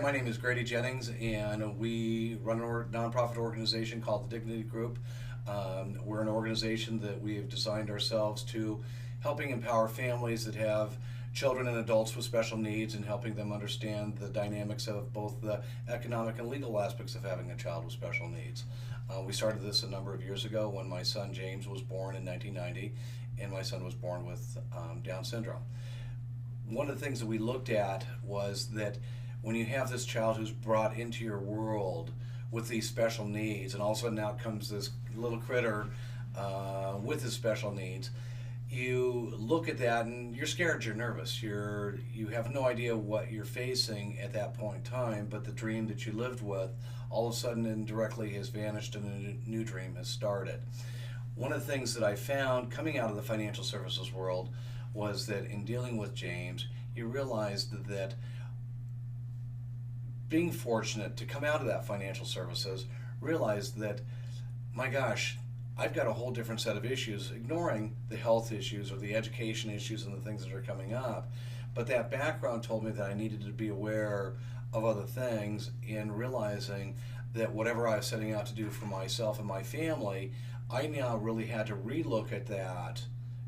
My name is Grady Jennings, and we run a nonprofit organization called the Dignity Group. We're an organization that we have designed ourselves to helping empower families that have children and adults with special needs and helping them understand the dynamics of both the economic and legal aspects of having a child with special needs. We started this a number of years ago when my son James was born in 1990, and my son was born with Down syndrome. One of the things that we looked at was that when you have this child who's brought into your world with these special needs, and all of a sudden out comes this little critter with his special needs, you look at that and you're scared, you're nervous, you have no idea what you're facing at that point in time, but the dream that you lived with all of a sudden indirectly has vanished and a new dream has started. One of the things that I found coming out of the financial services world was that in dealing with James, you realized that being fortunate to come out of that financial services, realized that, my gosh, I've got a whole different set of issues, ignoring the health issues or the education issues and the things that are coming up. But that background told me that I needed to be aware of other things, in realizing that whatever I was setting out to do for myself and my family, I now really had to relook at that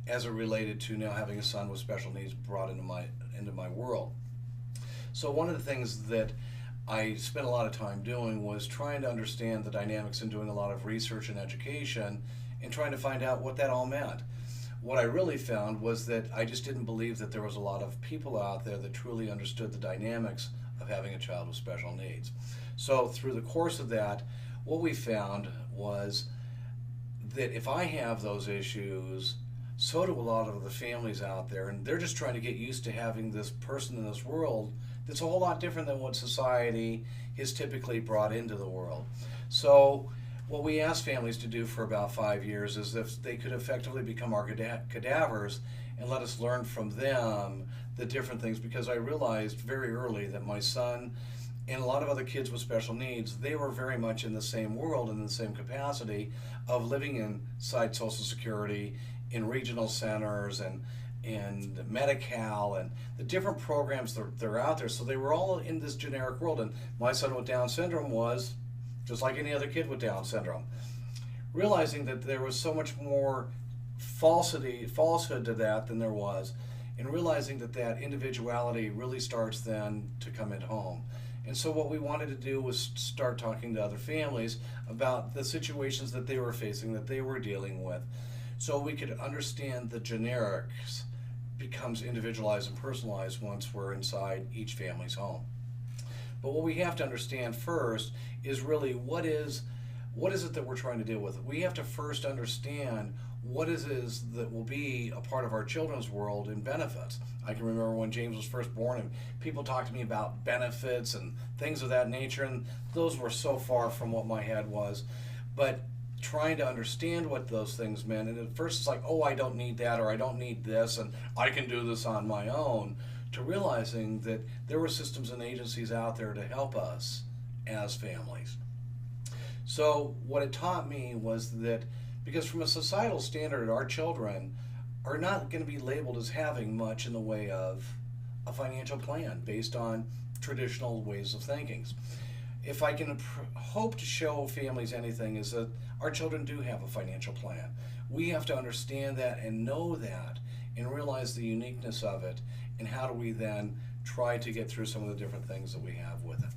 as it related to now having a son with special needs brought into my world. So one of the things that I spent a lot of time doing was trying to understand the dynamics and doing a lot of research and education and trying to find out what that all meant. What I really found was that I just didn't believe that there was a lot of people out there that truly understood the dynamics of having a child with special needs. So through the course of that, what we found was that if I have those issues, so do a lot of the families out there, and they're just trying to get used to having this person in this world that's a whole lot different than what society has typically brought into the world. So what we asked families to do for about 5 years is if they could effectively become our cadavers and let us learn from them the different things, because I realized very early that my son and a lot of other kids with special needs, they were very much in the same world and in the same capacity of living inside Social Security, in regional centers and Medi-Cal and the different programs that are out there. So they were all in this generic world, and my son with Down syndrome was just like any other kid with Down syndrome. Realizing that there was so much more falsehood to that than there was, and realizing that that individuality really starts then to come at home. And so what we wanted to do was start talking to other families about the situations that they were facing, that they were dealing with, so we could understand the generics becomes individualized and personalized once we're inside each family's home. But what we have to understand first is really what is it that we're trying to deal with. We have to first understand what it is that will be a part of our children's world in benefits. I can remember when James was first born and people talked to me about benefits and things of that nature, and those were so far from what my head was. But trying to understand what those things meant, and at first it's like, oh, I don't need that, or I don't need this, and I can do this on my own, to realizing that there were systems and agencies out there to help us as families. So what it taught me was that, because from a societal standard, our children are not going to be labeled as having much in the way of a financial plan based on traditional ways of thinking. If I can hope to show families anything, is that our children do have a financial plan. We have to understand that and know that and realize the uniqueness of it, and how do we then try to get through some of the different things that we have with it.